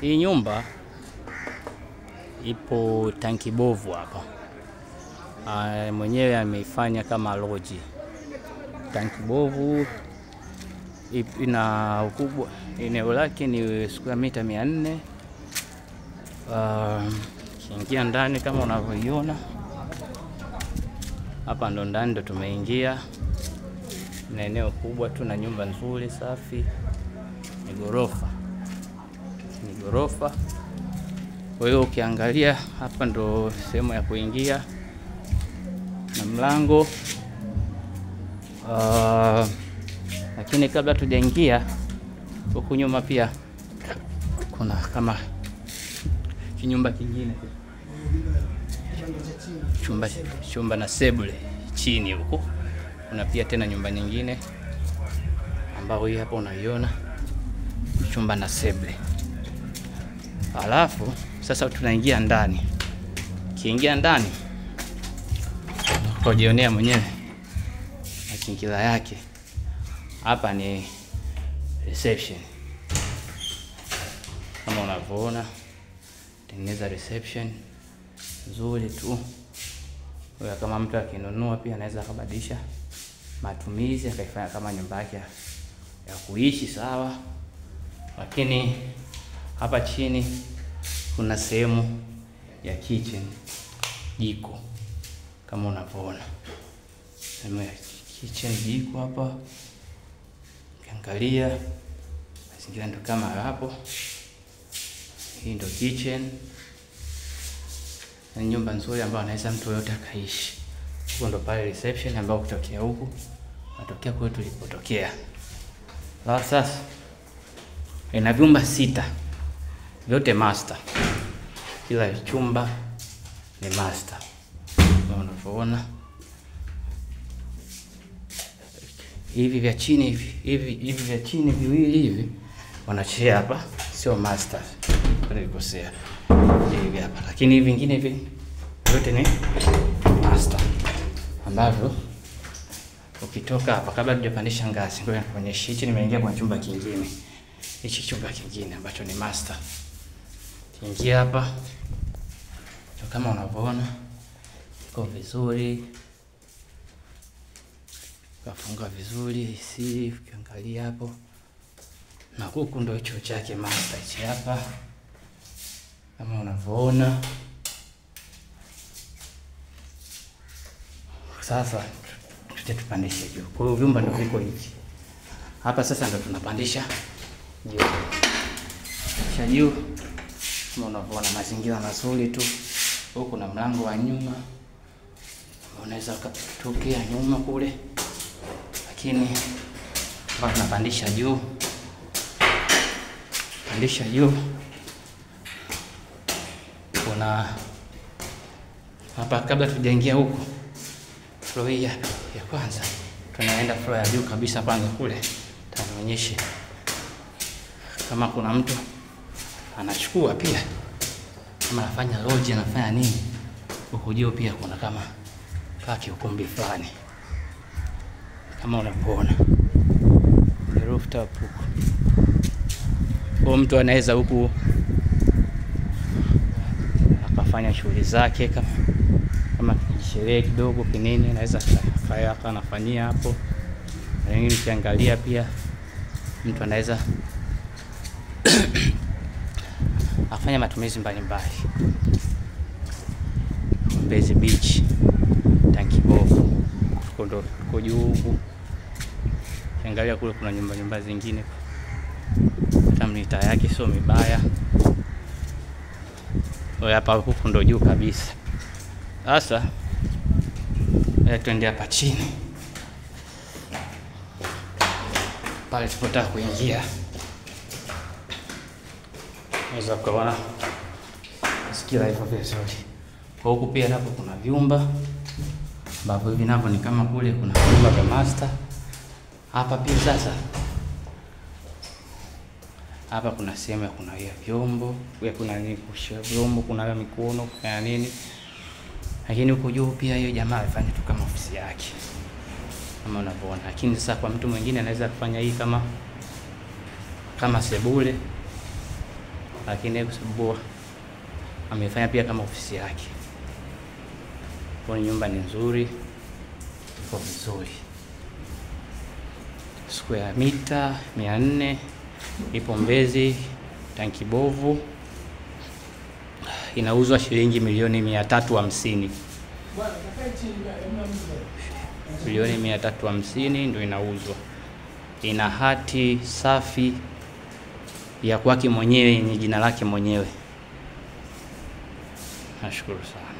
Hii nyumba ipo Tankibovu hapa. Mwenyewe ameifanya kama lodge. Tankibovu ina ukubwa, eneo lake ni square mita 400. Kiingia ndani kama unavyoiona hapa, ndo ndani ndo tumeingia. Na eneo kubwa tu na nyumba nzuri safi. Ni ghorofa. Kwa hiyo ukiangalia hapa ndo sehemu ya kuingia na mlango. Lakini kabla tujaingia huku nyuma pia kuna kama kinyumba kingine, chumba na sebule chini huko. Kuna pia tena nyumba nyingine ambayo hii hapa unaiona, chumba na sebule. Alafu sasa tunaingia ndani. Kiingia ndani kujionea mwenyewe mazingira yake. Hapa ni reception kama unavyoona, tengeneza reception nzuri tu. Kwa kama mtu akinunua pia anaweza kubadilisha matumizi akaifanya kama nyumba yake ya kuishi, sawa. Lakini hapa chini kuna sehemu ya kitchen, jiko kama unavyoona. Sehemu ya kitchen, jiko hapa. Ukiangalia mazingira ndo kama hapo. Hii ndo kitchen. Ni nyumba nzuri ambayo anaweza mtu yote akaishi. Huko ndo pale reception ambao kutokea huku natokea kwetu tulipotokea. Sasa ina vyumba 6. Vyote master. Kila chumba ni master. Kama unavyoona. Hivi vya chini hivi vya chini viwili hivi wanachea hapa, sio master. Nilikosea. Hivi hapa. Lakini hivi vingine hivi vyote ni master. Ambavyo ukitoka hapa kabla hujapandisha ngazi, ngoja nikuonyeshe. Hichi nimeingia kwa chumba kingine. Hichi chumba kingine ambacho ni master. Kiingia hapa. Kama unavyoona iko vizuri. Kafunga vizuri, si ukiangalia hapo. Na huku ndo hicho chake master hichi hapa. Kama unavyoona. Sasa tupandishe juu. Kwa hiyo vyumba ndio viko hivi. Hapa sasa ndo tunapandisha juu. Kisha juu kama unavyoona mazingira mazuri tu. Huko kuna mlango wa nyuma. Unaweza kutokea nyuma kule. Lakini hapa tunapandisha juu. Pandisha juu. Kuna hapa kabla tujaingia huko. Floor hii ya kwanza. Tunaenda floor ya juu kabisa kwanza kule. Tutaonyesha kama kuna mtu anachukua pia. Kama anafanya lodge, anafanya nini. Huko juu pia kuna kama ukumbi fulani. Kama unavyoona. Rooftop huko. Kwa mtu anaweza huku akafanya shughuli zake kama sherehe kidogo kinini, anaweza kaya anafanyia hapo. Na wengine ukiangalia pia mtu anaweza afanya matumizi mbalimbali. Mbezi Beach, Tankibovu. Tuko juu huku. Ukiangalia kule kuna nyumba zingine. Hata mita yake sio mibaya. Hapa huku ndo juu kabisa. Sasa tuende hapa chini. Pale tulipotaka kuingia. Unaweza kuona sikia hivyo vizuri. Kwa huku pia napo kuna vyumba ambavyo hivi napo ni kama kule kuna vyumba vya master. Hapa pia sasa hapa kuna sehemu ya kuna vyombo, kuna nini kushia vyombo, kuna mikono, kuna nini. Lakini huko juu pia hiyo jamaa alifanya tu kama ofisi yake. Kama unavyoona. Lakini sasa kwa mtu mwingine anaweza kufanya hii kama sebule, lakini kwa sababu amefanya pia kama ofisi yake. Kwa nyumba ni nzuri, iko vizuri. Square mita 400, ipo Mbezi, tanki bovu. Inauzwa shilingi milioni 350. Milioni 350 ndio inauzwa. Ina hati safi ya kwake mwenyewe yenye jina lake mwenyewe. Nashukuru sana.